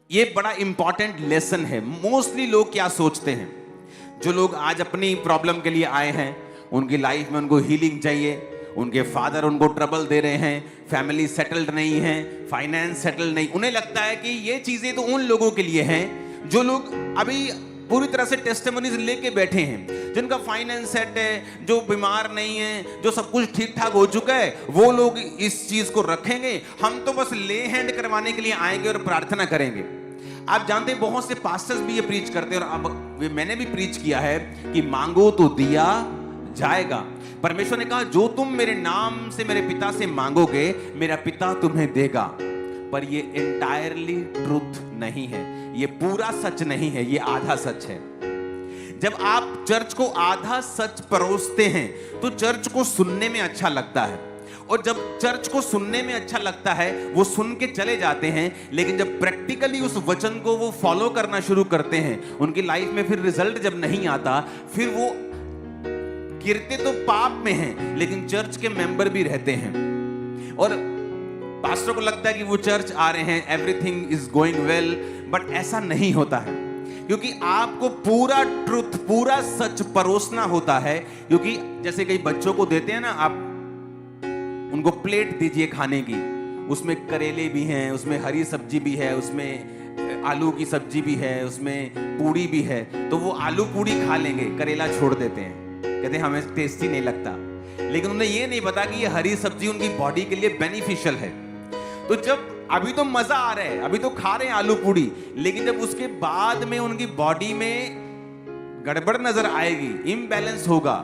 ये बड़ा important lesson है। मोस्टली लोग क्या सोचते हैं, जो लोग आज अपनी प्रॉब्लम के लिए आए हैं, उनकी लाइफ में उनको हीलिंग चाहिए, उनके फादर उनको ट्रबल दे रहे हैं, फैमिली सेटल्ड नहीं है, फाइनेंस सेटल्ड नहीं, उन्हें लगता है कि ये चीजें तो उन लोगों के लिए हैं जो लोग अभी पूरी तरह से टेस्टिमोनीज लेके बैठे हैं, जिनका फाइनेंस सेट है, जो बीमार नहीं है, जो सब कुछ ठीक ठाक हो चुका है, वो लोग इस चीज को रखेंगे। हम तो बस ले हैंड करवाने के लिए आएंगे और प्रार्थना करेंगे। आप जानते हैं बहुत से पास्टर्स भी ये प्रीच करते हैं, और अब मैंने भी प्रीच किया है कि मांगो तो दिया जाएगा। परमेश्वर ने कहा जो तुम मेरे नाम से मेरे पिता से मांगोगे मेरा पिता तुम्हें देगा। पर ये एंटायरली ट्रूथ नहीं है, ये पूरा सच नहीं है, ये आधा सच है। जब आप चर्च को आधा सच परोसते हैं तो चर्च को सुनने में अच्छा लगता है, और जब चर्च को सुनने में अच्छा लगता है वो सुन के चले जाते हैं, लेकिन जब प्रैक्टिकली उस वचन को वो फॉलो करना शुरू करते हैं, उनकी लाइफ में फिर रिजल्ट जब नहीं आता, फिर वो गिरते तो पाप में हैं लेकिन चर्च के मेंबर भी रहते हैं, और पास्टर को लगता है कि वो चर्च आ रहे हैं, everything is going well, but ऐसा नहीं होता है। क्योंकि आपको पूरा ट्रुथ, पूरा सच परोसना होता है। क्योंकि जैसे कई बच्चों को देते हैं ना, आप उनको प्लेट दीजिए खाने की, उसमें करेले भी हैं, उसमें हरी सब्जी भी है, उसमें आलू की सब्जी भी है, उसमें पूड़ी भी है, तो वो आलू पूड़ी खा लेंगे, करेला छोड़ देते हैं, कहते हैं हमें टेस्टी नहीं लगता। लेकिन उन्हें ये नहीं पता कि ये हरी सब्जी उनकी बॉडी के लिए बेनिफिशियल है। तो जब अभी तो मजा आ रहा है, अभी तो खा रहे हैं आलू पूड़ी, लेकिन जब उसके बाद में उनकी बॉडी में गड़बड़ नजर आएगी, इम्बैलेंस होगा,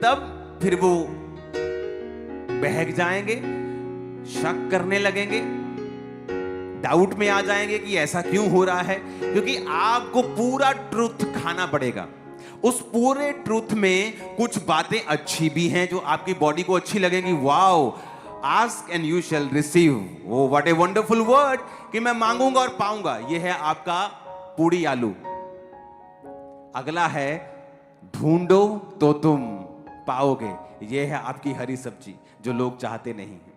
तब फिर वो बहक जाएंगे, शक करने लगेंगे, डाउट में आ जाएंगे कि ऐसा क्यों हो रहा है। क्योंकि आपको पूरा ट्रुथ खाना पड़ेगा। उस पूरे ट्रुथ में कुछ बातें अच्छी भी हैं जो आपकी बॉडी को अच्छी लगेंगी। Wow, ask and you shall receive, वो व्हाट ए वंडरफुल वर्ड, कि मैं मांगूंगा और पाऊंगा। ये है आपका पूड़ी आलू। अगला है ढूंढो तो तुम पाओगे, ये है आपकी हरी सब्जी, जो लोग चाहते नहीं हैं।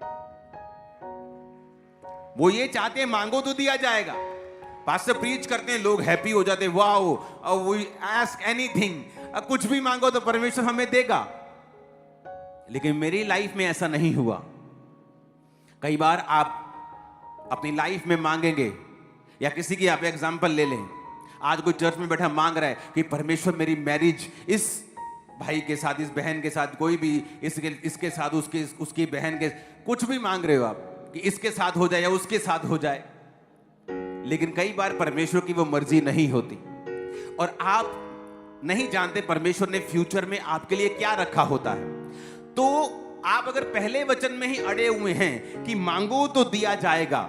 वो ये चाहते हैं मांगो तो दिया जाएगा। पास्टर प्रीच करते हैं, लोग हैप्पी हो जाते हैं, वाओ वी आस्क एनीथिंग, कुछ भी मांगो तो परमेश्वर हमें देगा। लेकिन मेरी लाइफ में ऐसा नहीं हुआ। कई बार आप अपनी लाइफ में मांगेंगे, या किसी की आप एग्जांपल ले लें, आज कोई चर्च में बैठा मांग रहा है कि परमेश्वर मेरी मैरिज इस भाई के साथ, इस बहन के साथ, कोई भी इसके साथ, उसकी बहन के, कुछ भी मांग रहे हो आप कि इसके साथ हो जाए या उसके साथ हो जाए, लेकिन कई बार परमेश्वर की वो मर्जी नहीं होती, और आप नहीं जानते परमेश्वर ने फ्यूचर में आपके लिए क्या रखा होता है। तो आप अगर पहले वचन में ही अड़े हुए हैं कि मांगो तो दिया जाएगा,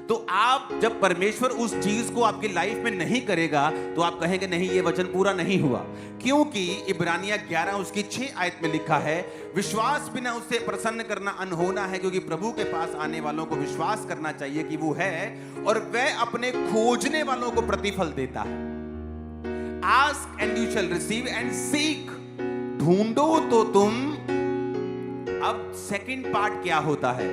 तो आप जब परमेश्वर उस चीज को आपकी लाइफ में नहीं करेगा तो आप कहेंगे नहीं, ये वचन पूरा नहीं हुआ। क्योंकि इब्रानिया 11 उसकी 6 आयत में लिखा है, विश्वास बिना उससे प्रसन्न करना अनहोना है, क्योंकि प्रभु के पास आने वालों को विश्वास करना चाहिए कि वो है और वह अपने खोजने वालों को प्रतिफल देता है। Ask and you shall receive and seek, ढूंढो तो तुम। अब सेकंड पार्ट क्या होता है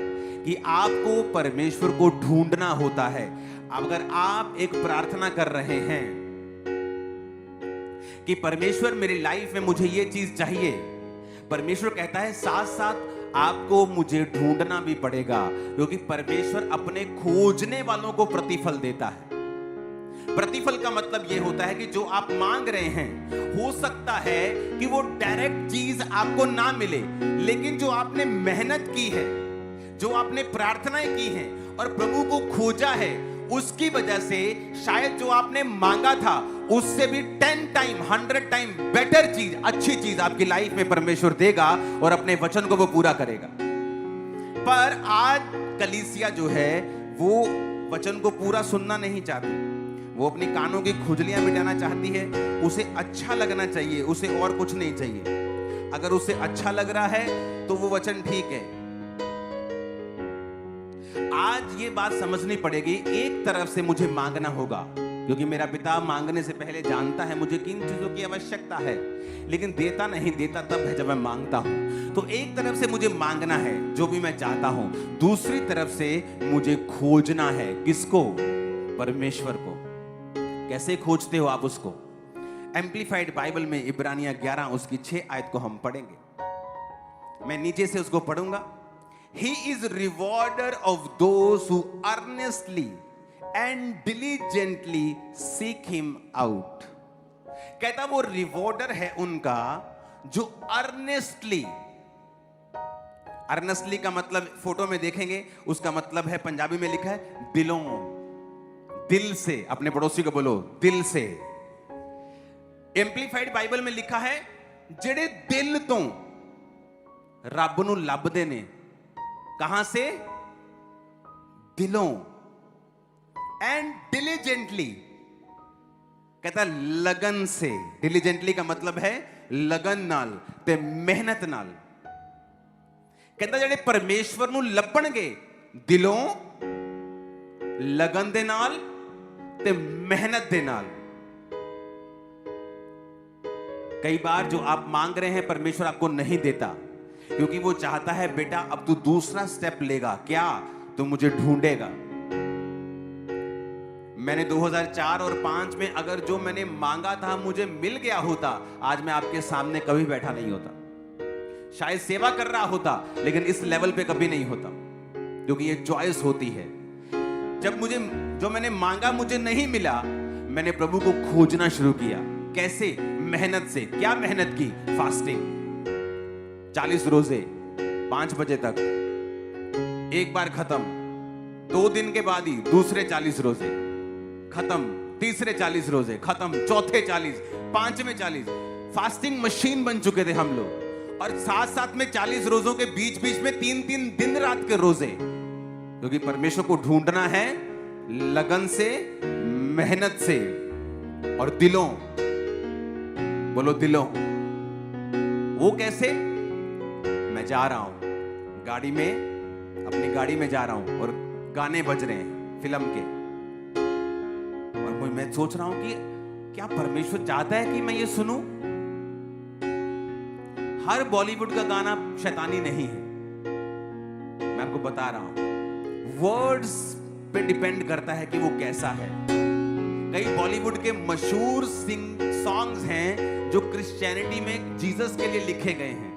कि आपको परमेश्वर को ढूंढना होता है। अगर आप एक प्रार्थना कर रहे हैं कि परमेश्वर मेरी लाइफ में मुझे ये चीज चाहिए, परमेश्वर कहता है साथ साथ आपको मुझे ढूंढना भी पड़ेगा, क्योंकि परमेश्वर अपने खोजने वालों को प्रतिफल देता है। प्रतिफल का मतलब यह होता है कि जो आप मांग रहे हैं, हो सकता है कि वो डायरेक्ट चीज आपको ना मिले, लेकिन जो आपने मेहनत की है, जो आपने प्रार्थनाएं की हैं और प्रभु को खोजा है, उसकी वजह से शायद जो आपने मांगा था उससे भी 10 टाइम 100 टाइम बेटर चीज, अच्छी चीज आपकी लाइफ में परमेश्वर देगा और अपने वचन को वो पूरा करेगा। पर आज कलीसिया जो है वो वचन को पूरा सुनना नहीं चाहती, वो अपनी कानों की खुजलियां मिटाना चाहती है। उसे अच्छा लगना चाहिए, उसे और कुछ नहीं चाहिए। अगर उसे अच्छा लग रहा है तो वो वचन ठीक है। आज ये बात समझनी पड़ेगी, एक तरफ से मुझे मांगना होगा, क्योंकि मेरा पिता मांगने से पहले जानता है मुझे किन चीजों की आवश्यकता है, लेकिन देता नहीं, देता तब है जब मैं मांगता हूं। तो एक तरफ से मुझे मांगना है जो भी मैं चाहता हूं, दूसरी तरफ से मुझे खोजना है। किसको? परमेश्वर को कैसे खोजते हो आप उसको? एम्प्लीफाइड बाइबल में इब्रानियां 11 उसकी 6 आयत को हम पढ़ेंगे। मैं नीचे से उसको पढ़ूंगा। He is rewarder of those who earnestly and diligently seek him out। कहता वो रिवॉर्डर है उनका जो अर्नेस्टली, अर्नेस्टली का मतलब फोटो में देखेंगे, उसका मतलब है पंजाबी में लिखा है दिलों, दिल से। अपने पड़ोसी को बोलो दिल से। एम्प्लीफाइड बाइबल में लिखा है जेड़े दिल तो रब नूं लभदे ने। कहां से? दिलों। एंड डिलीजेंटली, कहता लगन से। डिलीजेंटली का मतलब है लगन नाल ते मेहनत नाल। कहता जेड़े परमेश्वर नूं लभणगे दिलों, लगन दे नाल ते मेहनत दे नाल। कई बार जो आप मांग रहे हैं परमेश्वर आपको नहीं देता, क्योंकि वो चाहता है बेटा अब तू दूसरा स्टेप लेगा। क्या? तू मुझे ढूंढेगा। मैंने 2004 और 5 में अगर जो मैंने मांगा था मुझे मिल गया होता, आज मैं आपके सामने कभी बैठा नहीं होता। शायद सेवा कर रहा होता, लेकिन इस लेवल पे कभी नहीं होता, क्योंकि ये चॉइस होती है। जब मुझे जो मैंने मांगा मुझे नहीं मिला, मैंने प्रभु को खोजना शुरू किया। कैसे? मेहनत से। क्या मेहनत की? फास्टिंग, 40 रोजे 5 बजे तक, एक बार खत्म, 2 दिन के बाद ही दूसरे 40 रोजे खत्म, तीसरे 40 रोजे खत्म, चौथे 40, 5वें 40। फास्टिंग मशीन बन चुके थे हम लोग। और साथ साथ में 40 रोजों के बीच बीच में 3-3 दिन रात के रोजे, क्योंकि परमेश्वर को ढूंढना है लगन से, मेहनत से और दिलों। बोलो दिलों। वो कैसे? मैं जा रहा हूं गाड़ी में, अपनी गाड़ी में जा रहा हूं और गाने बज रहे हैं फिल्म के, और मैं सोच रहा हूं कि क्या परमेश्वर चाहता है कि मैं ये सुनूं? हर बॉलीवुड का गाना शैतानी नहीं है, मैं आपको बता रहा हूं। वर्ड्स पे डिपेंड करता है कि वो कैसा है। कई बॉलीवुड के मशहूर सॉन्ग्स हैं जो क्रिश्चियनिटी में जीसस के लिए लिखे गए हैं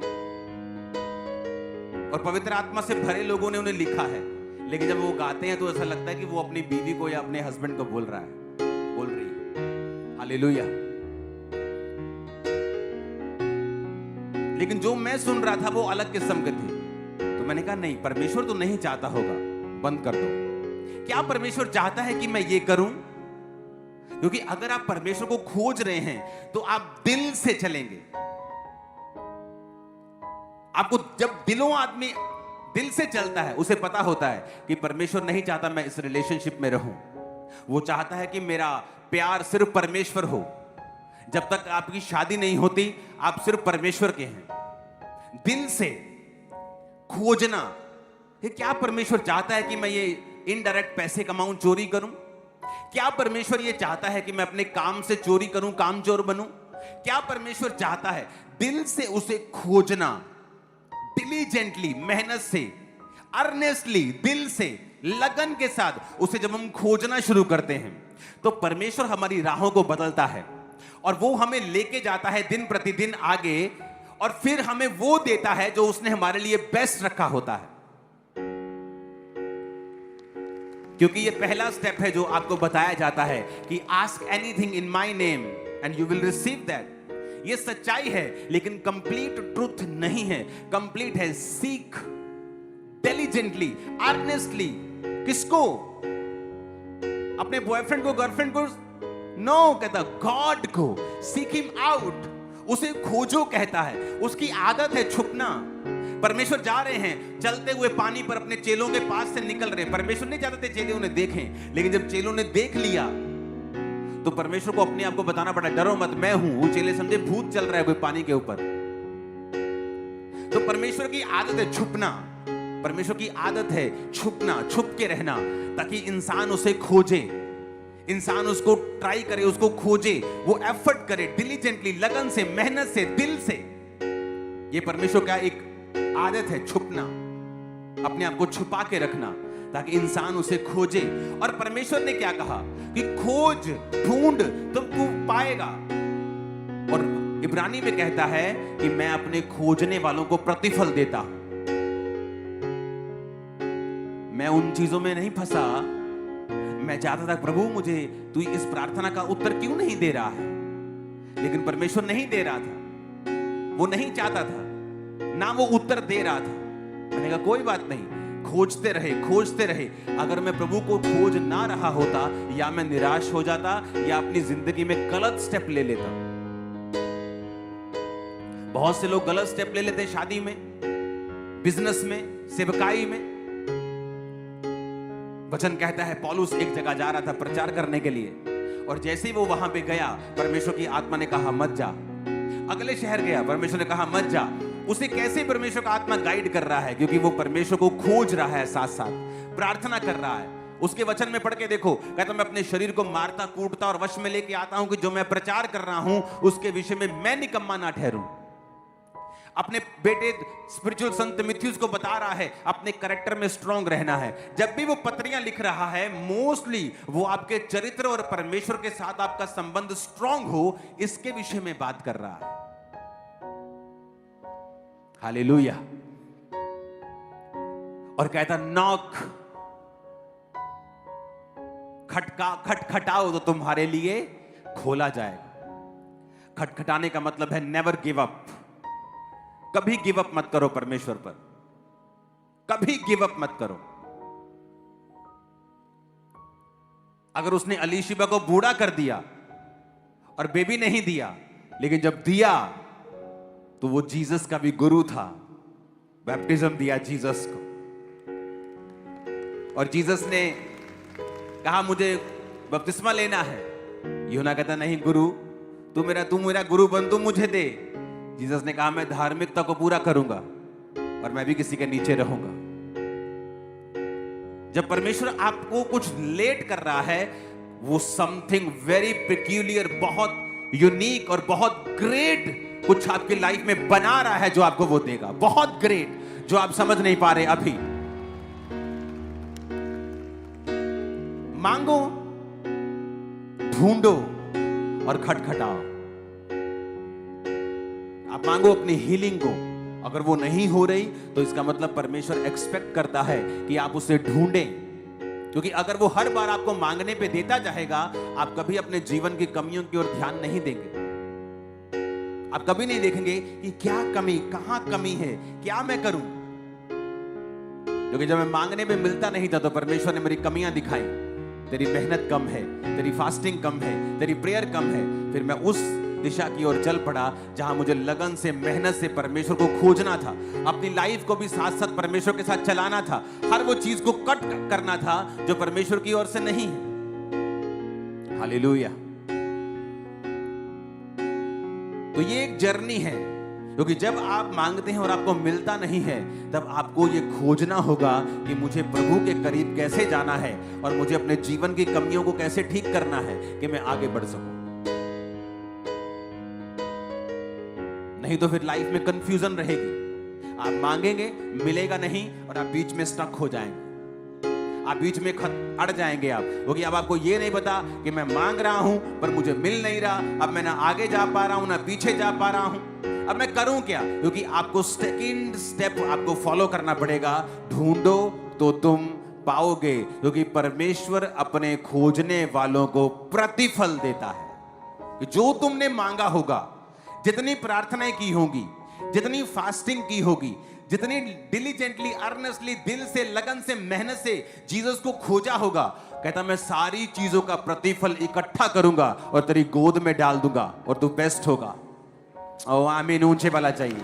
और पवित्र आत्मा से भरे लोगों ने उन्हें लिखा है, लेकिन जब वो गाते हैं तो ऐसा लगता है कि वो अपनी बीवी को या अपने हस्बैंड को बोल रहा है, बोल रही है। हालेलुया। लेकिन जो मैं सुन रहा था वो अलग किस्म के थे, तो मैंने कहा नहीं, परमेश्वर तो नहीं चाहता होगा, बंद कर दो। क्या परमेश्वर चाहता है कि मैं ये करूं? क्योंकि अगर आप परमेश्वर को खोज रहे हैं तो आप दिल से चलेंगे। आपको जब दिलों आदमी दिल से चलता है, उसे पता होता है कि परमेश्वर नहीं चाहता मैं इस रिलेशनशिप में रहूं। वो चाहता है कि मेरा प्यार सिर्फ परमेश्वर हो। जब तक आपकी शादी नहीं होती, आप सिर्फ परमेश्वर के हैं। दिल से खोजना। ये क्या परमेश्वर चाहता है कि मैं ये इनडायरेक्ट पैसे कमाऊं, चोरी करूं? क्या परमेश्वर ये चाहता है कि मैं अपने काम से चोरी करूं, कामचोर बनूं? क्या परमेश्वर चाहता है? दिल से उसे खोजना, डिलीजेंटली, मेहनत से, अर्नेस्टली, दिल से, लगन के साथ उसे जब हम खोजना शुरू करते हैं तो परमेश्वर हमारी राहों को बदलता है और वो हमें लेके जाता है दिन प्रतिदिन आगे, और फिर हमें वो देता है जो उसने हमारे लिए बेस्ट रखा होता है। क्योंकि ये पहला स्टेप है जो आपको बताया जाता है कि ask anything in my name and you will receive that. ये सच्चाई है, लेकिन कंप्लीट ट्रूथ नहीं है। कंप्लीट है सीक डिलिजेंटली, अर्नेस्टली। किसको? अपने बॉयफ्रेंड को, गर्लफ्रेंड को? नो, कहता गॉड को। सीक हिम आउट, उसे खोजो कहता है। उसकी आदत है छुपना। परमेश्वर जा रहे हैं चलते हुए पानी पर, अपने चेलों के पास से निकल रहे। परमेश्वर नहीं चाहते थे चेले उन्हें देखें, लेकिन जब चेलों ने देख लिया तो परमेश्वर को अपने आप को बताना पड़ा, डरो मत, मैं हूं। वो चेले समझे भूत चल रहा है कोई पानी के ऊपर। तो परमेश्वर की आदत है छुपना। परमेश्वर की आदत है छुपना, छुप के रहना, ताकि इंसान उसे खोजे, इंसान उसको ट्राई करे, उसको खोजे, वो एफर्ट करे डिलीजेंटली, लगन से, मेहनत से, दिल से। ये परमेश्वर का एक आदत है छुपना, अपने आप को छुपा के रखना, ताकि इंसान उसे खोजे। और परमेश्वर ने क्या कहा कि खोज, ढूंढ, तो तू पाएगा। और इब्रानी में कहता है कि मैं अपने खोजने वालों को प्रतिफल देता हूं। मैं उन चीजों में नहीं फंसा। मैं चाहता था प्रभु मुझे तू इस प्रार्थना का उत्तर क्यों नहीं दे रहा है, लेकिन परमेश्वर नहीं दे रहा था। वो नहीं चाहता था ना वो उत्तर दे रहा था। मैंने कहा कोई बात नहीं, खोजते रहे, खोजते रहे। अगर मैं प्रभु को खोज ना रहा होता, या मैं निराश हो जाता या अपनी जिंदगी में गलत स्टेप ले लेता। बहुत से लोग गलत स्टेप ले लेते हैं, शादी में, बिजनेस में, सेवकाई में। वचन कहता है पौलुस एक जगह जा रहा था प्रचार करने के लिए, और जैसे ही वो वहां पे गया, परमेश्वर की आत्मा ने कहा मत जा। अगले शहर गया, परमेश्वर ने कहा मत जा। उसे कैसे परमेश्वर का आत्मा गाइड कर रहा है, क्योंकि वो परमेश्वर को खोज रहा है, साथ साथ प्रार्थना कर रहा है। उसके वचन में पढ़ के देखो, कहता मैं अपने शरीर को मारता कूटता और वश में लेके आता हूं कि जो मैं प्रचार कर रहा हूं उसके विषय में मैं निकम्मा ना ठहरूं। अपने बेटे स्पिरिचुअल संत मिथ्यूस को बता रहा है अपने कैरेक्टर में स्ट्रांग रहना है। जब भी वो पत्रियां लिख रहा है, मोस्टली वो आपके चरित्र और परमेश्वर के साथ आपका संबंध स्ट्रांग हो, इसके विषय में बात कर रहा है। हालेलुया। और कहता नॉक, खटखटाओ तो तुम्हारे लिए खोला जाएगा। खटखटाने का मतलब है नेवर गिव अप। कभी गिव अप मत करो परमेश्वर पर, कभी गिव अप मत करो। अगर उसने अलीशिबा को बूढ़ा कर दिया और बेबी नहीं दिया, लेकिन जब दिया तो वो जीसस का भी गुरु था। बैप्टिज्म दिया जीसस को, और जीसस ने कहा मुझे बपतिस्मा लेना है। यूहन्ना कहता नहीं गुरु, तू मेरा गुरु बन, तू मुझे दे। जीसस ने कहा मैं धार्मिकता को पूरा करूंगा और मैं भी किसी के नीचे रहूंगा। जब परमेश्वर आपको कुछ लेट कर रहा है, वो समथिंग वेरी पेक्यूलियर, बहुत यूनिक और बहुत ग्रेट कुछ आपकी लाइफ में बना रहा है, जो आपको वो देगा। बहुत ग्रेट, जो आप समझ नहीं पा रहे अभी। मांगो, ढूंढो और खटखटाओ। आप मांगो अपनी हीलिंग को। अगर वो नहीं हो रही तो इसका मतलब परमेश्वर एक्सपेक्ट करता है कि आप उसे ढूंढें, क्योंकि अगर वो हर बार आपको मांगने पे देता जाएगा, आप कभी अपने जीवन की कमियों की ओर ध्यान नहीं देंगे। आप कभी नहीं देखेंगे कि क्या कमी, कहां कमी है, क्या मैं करूं। क्योंकि जब मैं मांगने में मिलता नहीं था तो परमेश्वर ने मेरी कमियां दिखाई। तेरी मेहनत कम है, तेरी फास्टिंग कम है, तेरी प्रेयर कम है। फिर मैं उस दिशा की ओर चल पड़ा जहां मुझे लगन से, मेहनत से परमेश्वर को खोजना था। अपनी लाइफ को भी साथ साथ परमेश्वर के साथ चलाना था। हर वो चीज को कट करना था जो परमेश्वर की ओर से नहीं है। हालेलुया। तो ये एक जर्नी है, क्योंकि जब आप मांगते हैं और आपको मिलता नहीं है, तब आपको ये खोजना होगा कि मुझे प्रभु के करीब कैसे जाना है और मुझे अपने जीवन की कमियों को कैसे ठीक करना है कि मैं आगे बढ़ सकूं। नहीं तो फिर लाइफ में कंफ्यूजन रहेगी। आप मांगेंगे, मिलेगा नहीं, और आप बीच में स्टक हो जाएंगे। आप बीच में अड़ जाएंगे आप, क्योंकि अब आपको ये नहीं पता कि मैं मांग रहा हूं पर मुझे मिल नहीं रहा। अब मैं ना आगे जा पा रहा हूं ना पीछे जा पा रहा हूं। अब मैं करूं क्या? क्योंकि आपको सेकंड स्टेप आपको फॉलो करना पड़ेगा। ढूंढो तो तुम पाओगे, क्योंकि परमेश्वर अपने खोजने वालों को प्रतिफल देता है। कि जो तुमने मांगा होगा, जितनी प्रार्थनाएं की होंगी, जितनी फास्टिंग की होगी, जितनी डिलीजेंटली, अर्नेस्टली, दिल से, लगन से, मेहनत से जीसस को खोजा होगा, कहता मैं सारी चीजों का प्रतिफल इकट्ठा करूंगा और तेरी गोद में डाल दूंगा और तू बेस्ट होगा। ओ आमीन, ऊंचे वाला चाहिए।